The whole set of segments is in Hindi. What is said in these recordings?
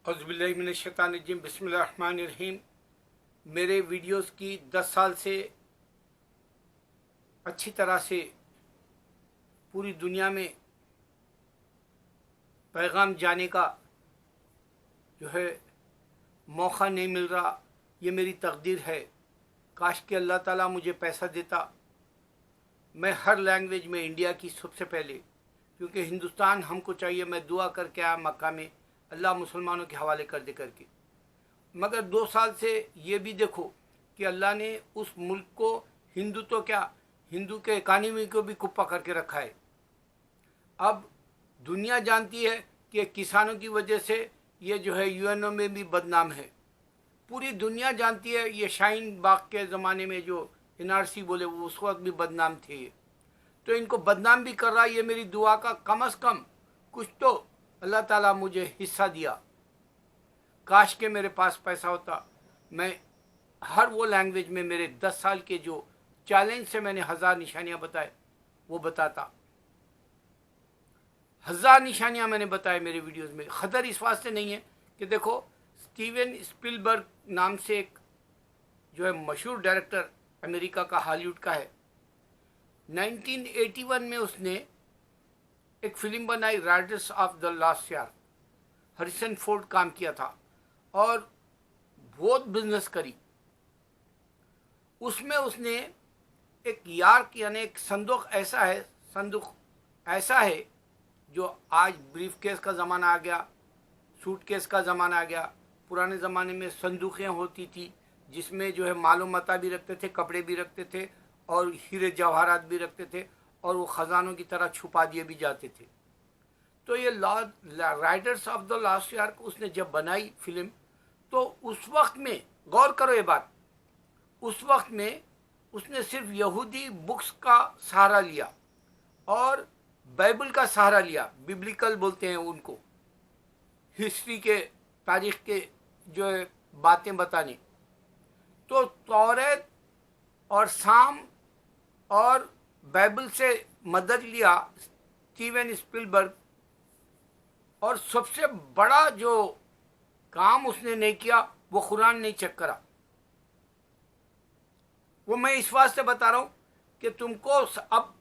औज़ुबिल्लाहिमिनश्शैतानिर्रजीम बिस्मिल्लाहिर्रहमानिर्रहीम। मेरे वीडियोस की 10 साल से अच्छी तरह से पूरी दुनिया में पैगाम जाने का जो है मौका नहीं मिल रहा। ये मेरी तकदीर है। काश कि अल्लाह ताला मुझे पैसा देता, मैं हर लैंग्वेज में इंडिया की सबसे पहले, क्योंकि हिंदुस्तान हमको चाहिए। मैं दुआ करके आया मक्का में, अल्लाह मुसलमानों के हवाले कर दे करके। मगर 2 साल से ये भी देखो कि अल्लाह ने उस मुल्क को हिंदू तो क्या, हिंदू के इकानमी को भी कुप्पा करके रखा है। अब दुनिया जानती है कि किसानों की वजह से ये जो है यूएनओ में भी बदनाम है। पूरी दुनिया जानती है ये शाहीन बाग के ज़माने में जो एनआरसी बोले वो उस वक्त भी बदनाम थे। ये तो इनको बदनाम भी कर रहा है। ये मेरी दुआ का कम से कम कुछ तो अल्लाह ताला मुझे हिस्सा दिया। काश के मेरे पास पैसा होता, मैं हर वो लैंग्वेज में मेरे 10 साल के जो चैलेंज से मैंने 1000 निशानियाँ बताए वो बताता। 1000 निशानियाँ मैंने बताए मेरे वीडियोस में। खतर इस वास्ते नहीं है कि देखो स्टीवन स्पिलबर्ग नाम से एक जो है मशहूर डायरेक्टर अमेरिका का, हॉलीवुड का है। 1981 में उसने एक फिल्म बनाई Riders of the last year. Harrison Ford काम किया था और बहुत बिजनेस करी। उसमें उसने एक यार्क यानी एक संदूक ऐसा है जो आज ब्रीफ केस का ज़माना आ गया, सूट केस का ज़माना आ गया। पुराने ज़माने में संदूकें होती थी जिसमें जो है मालो मता भी रखते थे, कपड़े भी रखते थे और हीरे जवाहरात भी रखते थे और वो ख़जानों की तरह छुपा दिए भी जाते थे। तो ये Riders of the last year को उसने जब बनाई फिल्म, तो उस वक्त में गौर करो ये बात, उस वक्त में उसने सिर्फ यहूदी बुक्स का सहारा लिया और बाइबल का सहारा लिया। बिब्लिकल बोलते हैं उनको, हिस्ट्री के, तारीख के जो है बातें बताने। तो तौरात और साम और बाइबल से मदद लिया स्टीवन स्पिलबर्ग। और सबसे बड़ा जो काम उसने नहीं किया वो कुरान नहीं चेक करा। वो मैं इस वास्ते बता रहा हूँ कि तुमको अब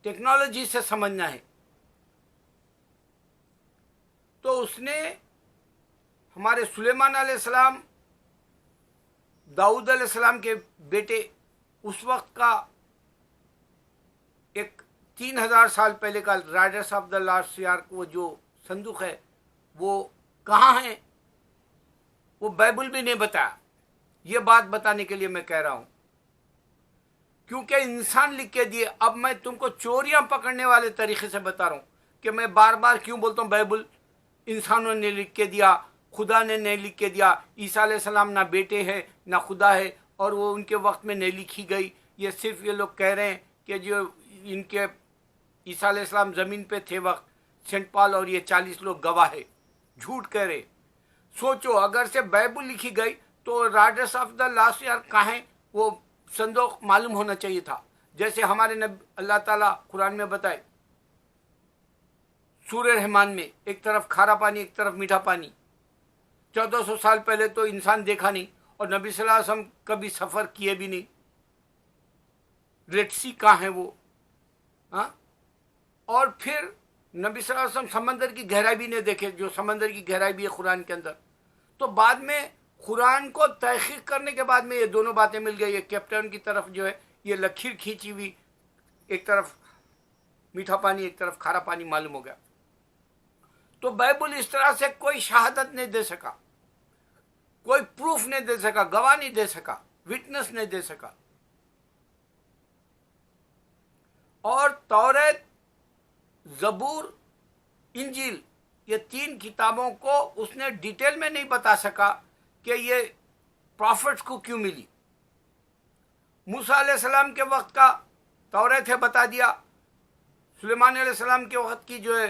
टेक्नोलॉजी से समझना है। तो उसने हमारे सुलेमान अलैहिस्सलाम, दाऊद अलैहिस्सलाम के बेटे, उस वक्त का एक 3000 साल पहले का Riders of the last year वो जो संदूक है वो कहाँ है, वो बाइबल भी नहीं बताया। ये बात बताने के लिए मैं कह रहा हूँ, क्योंकि इंसान लिख के दिए। अब मैं तुमको चोरियां पकड़ने वाले तरीके से बता रहा हूँ कि मैं बार बार क्यों बोलता हूँ बाइबल इंसानों ने लिख के दिया, खुदा ने नहीं लिख के दिया। ईसा अलैहिस्सलाम ना बेटे हैं ना खुदा है और वो उनके वक्त में नहीं लिखी गई। ये सिर्फ ये लोग कह रहे हैं कि जो इनके ईसा अलैहिस्सलाम ज़मीन पे थे वक्त, सेंट पॉल और ये 40 लोग गवाह है, झूठ कह रहे। सोचो अगर से बाइबल लिखी गई तो Riders of the last year कहाँ है, वो संदूक मालूम होना चाहिए था। जैसे हमारे नबी अल्लाह ताला कुरान में बताए सूरह रहमान में, एक तरफ खारा पानी एक तरफ मीठा पानी। 1400 साल पहले तो इंसान देखा नहीं और नबी सल्लल्लाहु अलैहि वसल्लम कभी सफ़र किए भी नहीं। रेड सी कहाँ है वो, हाँ? और फिर नबी सल्लल्लाहु अलैहि वसल्लम समंदर की गहराई भी नहीं देखे, जो समंदर की गहराई भी है कुरान के अंदर। तो बाद में कुरान को तहकीक करने के बाद में ये दोनों बातें मिल गई। ये कैप्टन की तरफ जो है ये लकीर खींची हुई, एक तरफ मीठा पानी एक तरफ खारा पानी मालूम हो गया। तो बाइबल इस तरह से कोई शहादत नहीं दे सका, कोई प्रूफ नहीं दे सका, गवाह नहीं दे सका, विटनेस नहीं दे सका। और तौरात, ज़बूर, इंजील, ये 3 किताबों को उसने डिटेल में नहीं बता सका कि ये प्रॉफिट्स को क्यों मिली। मूसा अलैहिस्सलाम के वक्त का तौरात है बता दिया, सुलेमान अलैहिस्सलाम के वक्त की जो है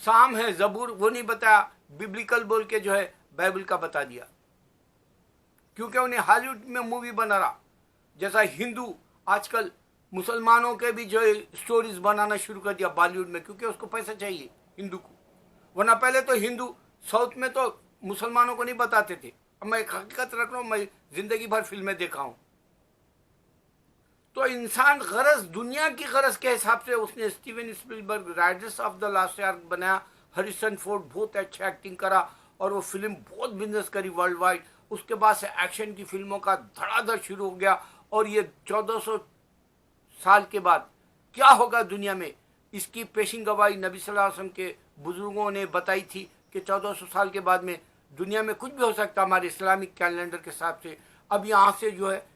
साम है, ज़बूर, वो नहीं बताया। बिब्लिकल बोल के जो है बाइबल का बता दिया, क्योंकि उन्हें हॉलीवुड में मूवी बना रहा। जैसा हिंदू आजकल मुसलमानों के भी जो है स्टोरीज बनाना शुरू कर दिया बॉलीवुड में, क्योंकि उसको पैसा चाहिए हिंदू को। वरना पहले तो हिंदू साउथ में तो मुसलमानों को नहीं बताते थे। अब मैं एक हकीकत रख रहा हूँ, मैं ज़िंदगी भर फिल्में देखा हूँ। तो इंसान गरज, दुनिया की गरज के हिसाब से उसने Steven Spielberg Riders of the last arc बनाया। हरिसन फोर्ड बहुत अच्छा एक्टिंग करा और वो फिल्म बहुत बिजनेस करी वर्ल्ड वाइड। उसके बाद से एक्शन की फिल्मों का धड़ाधड़ शुरू हो गया। और ये 1400 साल के बाद क्या होगा दुनिया में, इसकी पेशिंग गवाही नबी सल्लल्लाहु अलैहि वसल्लम के बुजुर्गों ने बताई थी कि 1400 साल के बाद में दुनिया में कुछ भी हो सकता है हमारे इस्लामिक कैलेंडर के हिसाब से। अब यहाँ से जो है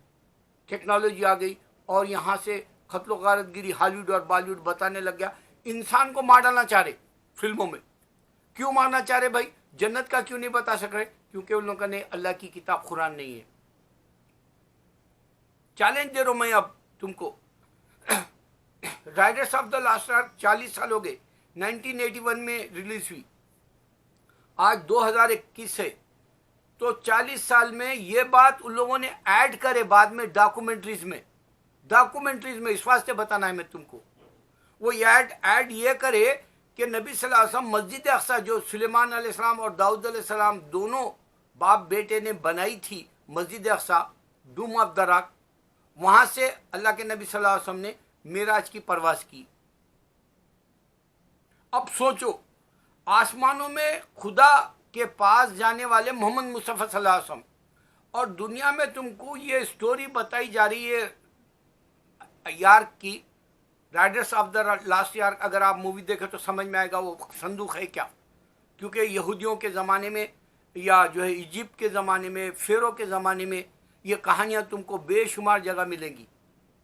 टेक्नोलॉजी आ गई और यहाँ से खतलो गारतगिरी हॉलीवुड और बॉलीवुड बताने लग गया। इंसान को मार डालना चाह रहे फिल्मों में। क्यों मारना चाह रहे भाई? जन्नत का क्यों नहीं बता सक रहे? क्योंकि उन लोगों ने अल्लाह की किताब कुरान नहीं है। चैलेंज दे रहा हूं मैं अब तुमको। Riders of the last arc 40 साल हो गए, 1981 में रिलीज हुई, आज 2021 है। तो 40 साल में ये बात उन लोगों ने ऐड करे बाद में डॉक्यूमेंट्रीज में इस वास्ते बताना है मैं तुमको। वो ऐड ये करे कि नबी सल्लल्लाहु अलैहि वसल्लम मस्जिद अक्सा जो सुलेमान अलैहिस्सलाम और दाऊद अलैहिस्सलाम दोनों बाप बेटे ने बनाई थी, मस्जिद अक्सा डूम ऑफ द रॉक, वहां से अल्लाह के नबी सल्लल्लाहु अलैहि वसल्लम ने मेराज की परवाज की। अब सोचो, आसमानों में खुदा के पास जाने वाले मोहम्मद मुस्तफ़ा सल्लल्लाहु अलैहि वसल्लम, और दुनिया में तुमको ये स्टोरी बताई जा रही है यार्क की, Riders of the last York. अगर आप मूवी देखें तो समझ में आएगा वो संदूक है क्या। क्योंकि यहूदियों के ज़माने में या जो है इजिप्ट के ज़माने में, फेरो के ज़माने में ये कहानियाँ तुमको बेशुमार जगह मिलेंगी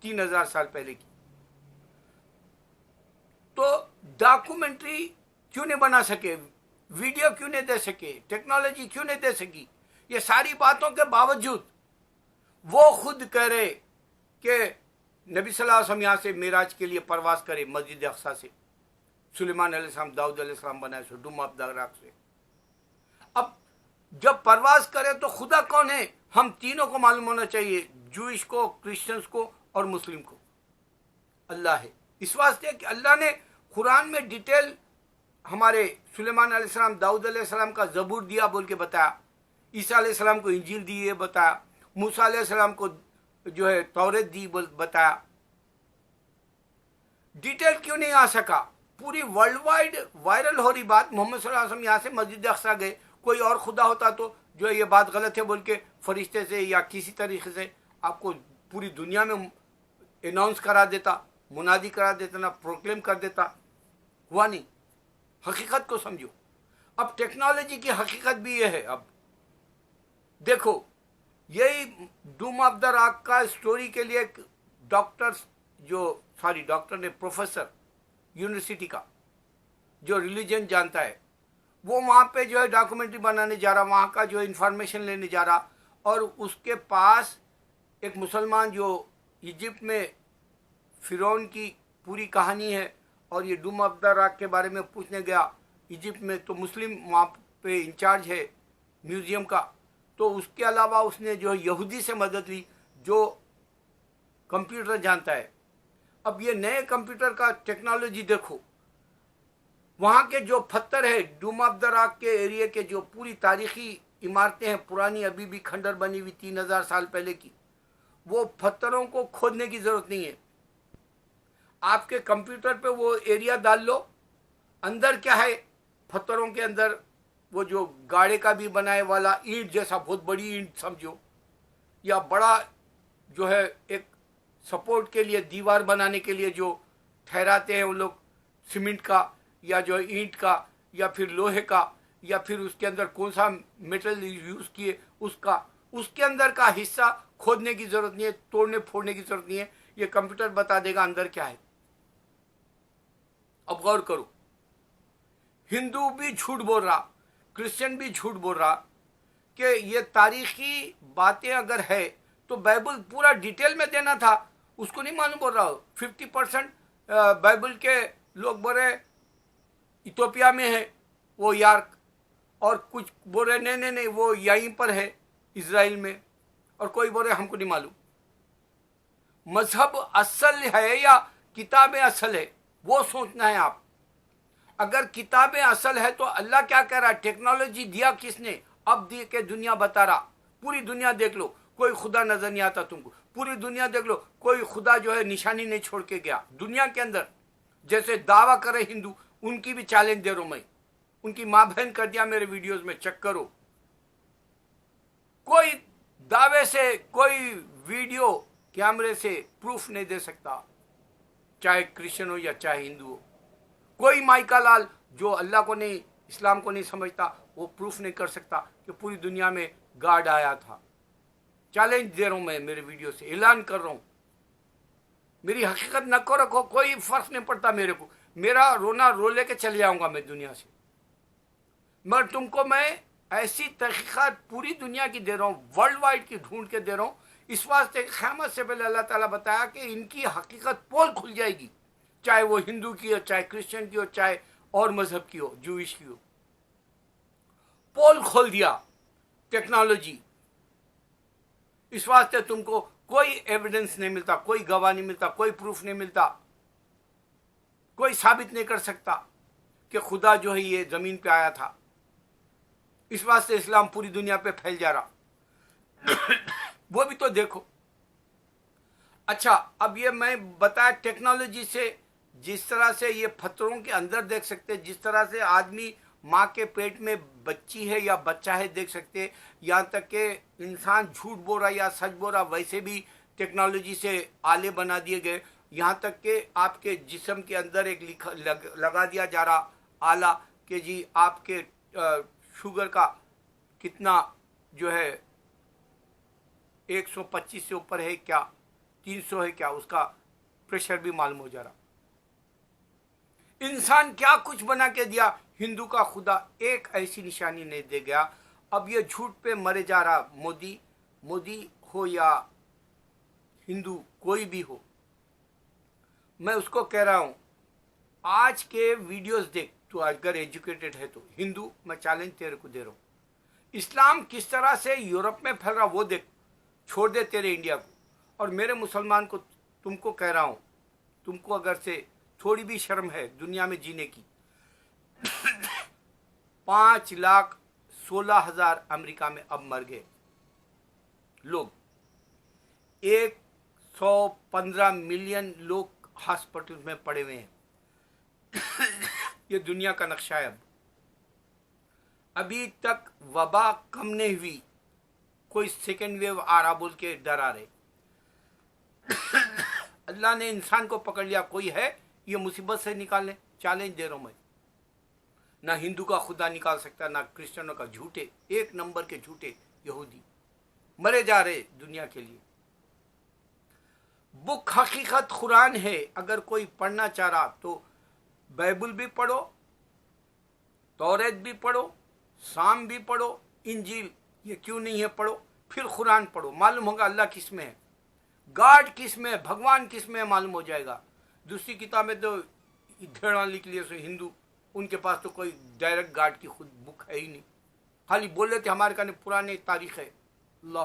3000 साल पहले की। तो डॉक्यूमेंट्री क्यों नहीं बना सके, वीडियो क्यों नहीं दे सके, टेक्नोलॉजी क्यों नहीं दे सकी? ये सारी बातों के बावजूद वो खुद कह रहे कि नबी सल्लल्लाहु अलैहि वसल्लम यहाँ से मेराज के लिए परवास करे मस्जिद अक्सा से, सुलेमान अलैहिस्सलाम दाऊद अलैहिस्सलाम बनाए सो डूम ऑफ द रॉक से। अब जब परवास करे तो खुदा कौन है? हम तीनों को मालूम होना चाहिए, जूइश को, क्रिश्चियंस को और मुस्लिम को। अल्लाह है। इस वास्ते कि अल्लाह ने कुरान में डिटेल हमारे सुलेमान अलैहिस्सलाम दाऊद अलैहिस्सलाम का ज़बूर दिया बोल के बताया, ईसा अलैहिस्सलाम को इंजील दी ये बताया, मूसा अलैहिस्सलाम को जो है तौरेत दी बताया। डिटेल क्यों नहीं आ सका? पूरी वर्ल्ड वाइड वायरल हो रही बात, मोहम्मद सल्लल्लाहु अलैहि वसल्लम यहाँ से मस्जिद अक्सा गए, कोई और खुदा होता तो जो ये बात गलत है बोल के फरिश्ते से या किसी तरीके से आपको पूरी दुनिया में अनाउंस करा देता, मुनादी करा देता, ना प्रोक्लेम कर देता। हुआ नहीं। हकीकत को समझो। अब टेक्नोलॉजी की हकीकत भी ये है। अब देखो, यही डूम ऑफ द रॉक का स्टोरी के लिए डॉक्टर ने प्रोफेसर यूनिवर्सिटी का जो रिलीजन जानता है वो वहाँ पे जो है डॉक्यूमेंट्री बनाने जा रहा, वहाँ का जो इंफॉर्मेशन लेने जा रहा, और उसके पास एक मुसलमान जो इजिप्ट में फिरौन की पूरी कहानी है और ये डूम ऑफ द रॉक के बारे में पूछने गया इजिप्ट में, तो मुस्लिम वहाँ पे इंचार्ज है म्यूज़ियम का। तो उसके अलावा उसने जो यहूदी से मदद ली जो कंप्यूटर जानता है। अब ये नए कंप्यूटर का टेक्नोलॉजी देखो, वहाँ के जो पत्थर है डूम ऑफ द रॉक के एरिया के, जो पूरी तारीखी इमारतें हैं पुरानी, अभी भी खंडर बनी हुई 3000 साल पहले की, वो पत्थरों को खोदने की ज़रूरत नहीं है। आपके कंप्यूटर पे वो एरिया डाल लो, अंदर क्या है, पत्थरों के अंदर वो जो गाड़े का भी बनाए वाला ईंट जैसा बहुत बड़ी ईंट समझो, या बड़ा जो है एक सपोर्ट के लिए दीवार बनाने के लिए जो ठहराते हैं उन लोग, सीमेंट का या जो ईंट का या फिर लोहे का, या फिर उसके अंदर कौन सा मेटल यूज़ किए उसका, उसके अंदर का हिस्सा खोदने की ज़रूरत नहीं है, तोड़ने फोड़ने की ज़रूरत नहीं है। ये कंप्यूटर बता देगा अंदर क्या है। अब गौर करो, हिंदू भी झूठ बोल रहा, क्रिश्चियन भी झूठ बोल रहा कि ये तारीखी बातें अगर है तो बाइबल पूरा डिटेल में देना था, उसको नहीं मालूम बोल रहा हो। 50% बाइबल के लोग बोल रहे इथोपिया में है वो यार्क, और कुछ बोल रहे नहीं नहीं नहीं वो यहीं पर है इज़राइल में, और कोई बोल रहे हमको नहीं मालूम। मजहब असल है या किताबें असल है वो सोचना है आप। अगर किताबें असल है तो अल्लाह क्या कह रहा है? टेक्नोलॉजी दिया किसने? अब दे के दुनिया बता रहा। पूरी दुनिया देख लो, कोई खुदा नजर नहीं आता तुमको। पूरी दुनिया देख लो, कोई खुदा जो है निशानी नहीं छोड़ के गया दुनिया के अंदर। जैसे दावा करे हिंदू, उनकी भी चैलेंज दे रहा हूं मैं। उनकी मां बहन कर दिया मेरे वीडियोस में, चेक करो। कोई दावे से, कोई वीडियो कैमरे से प्रूफ नहीं दे सकता, चाहे क्रिश्चियन हो या चाहे हिंदू हो। कोई माइका लाल जो अल्लाह को नहीं, इस्लाम को नहीं समझता, वो प्रूफ नहीं कर सकता कि पूरी दुनिया में गॉड आया था। चैलेंज दे रहा हूं मैं मेरे वीडियो से, ऐलान कर रहा हूं। मेरी हकीकत न को रखो, कोई फर्क नहीं पड़ता मेरे को। मेरा रोना रो लेके चले जाऊंगा मैं दुनिया से, मगर तुमको मैं ऐसी तहकीकात पूरी दुनिया की दे रहा हूं, वर्ल्ड वाइड की ढूंढ के दे रहा हूं। इस वास्ते क़यामत से पहले अल्लाह ताला बताया कि इनकी हकीकत पोल खुल जाएगी, चाहे वो हिंदू की हो, चाहे क्रिश्चियन की हो, चाहे और मजहब की हो, जूइश की हो। पोल खोल दिया टेक्नोलॉजी। इस वास्ते तुमको कोई एविडेंस नहीं मिलता, कोई गवाह नहीं मिलता, कोई प्रूफ नहीं मिलता, कोई साबित नहीं कर सकता कि खुदा जो है ये जमीन पे आया था। इस वास्ते इस्लाम पूरी दुनिया पे फैल जा रहा। वो भी तो देखो। अच्छा, अब ये मैं बताया टेक्नोलॉजी से, जिस तरह से ये पत्थरों के अंदर देख सकते, जिस तरह से आदमी माँ के पेट में बच्ची है या बच्चा है देख सकते, यहाँ तक कि इंसान झूठ बोल रहा या सच बोल रहा वैसे भी टेक्नोलॉजी से आले बना दिए गए। यहाँ तक कि आपके जिस्म के अंदर एक लगा दिया जा रहा आला कि जी आपके शुगर का कितना जो है 125 से ऊपर है क्या, 300 है क्या, उसका प्रेशर भी मालूम हो जा रहा। इंसान क्या कुछ बना के दिया। हिंदू का खुदा एक ऐसी निशानी नहीं दे गया। अब ये झूठ पे मरे जा रहा। मोदी हो या हिंदू, कोई भी हो, मैं उसको कह रहा हूं, आज के वीडियोस देख, तो अगर एजुकेटेड है तो हिंदू, मैं चैलेंज तेरे को दे रहा हूं। इस्लाम किस तरह से यूरोप में फैल रहा वो देख, छोड़ दे तेरे इंडिया को। और मेरे मुसलमान को तुमको कह रहा हूं, तुमको अगर से थोड़ी भी शर्म है दुनिया में जीने की, 5,16,000 अमेरिका में अब मर गए लोग, 115 मिलियन लोग हॉस्पिटल में पड़े हुए हैं। ये दुनिया का नक्शा है। अब अभी तक वबा कम नहीं हुई, कोई सेकेंड वेव आ रहा बोल के डरा रहे। अल्लाह ने इंसान को पकड़ लिया, कोई है ये मुसीबत से निकालने। चैलेंज दे रहा हूं मैं। ना हिंदू का खुदा निकाल सकता, ना क्रिश्चियनों का। झूठे, एक नंबर के झूठे यहूदी मरे जा रहे दुनिया के लिए। बुक हकीकत कुरान है। अगर कोई पढ़ना चाह रहा तो बाइबल भी पढ़ो, तौरेत भी पढ़ो, साम भी पढ़ो, इंजील, ये क्यों नहीं है पढ़ो, फिर कुरान पढ़ो, मालूम होगा अल्लाह किस में है, गॉड किस में है, भगवान किस में है, मालूम हो जाएगा। दूसरी किताबें तो धेड़ा लिख लिए सो हिंदू, उनके पास तो कोई डायरेक्ट गॉड की खुद बुक है ही नहीं, खाली बोल रहे थे हमारे कहने पुराने तारीख है। अल्लाह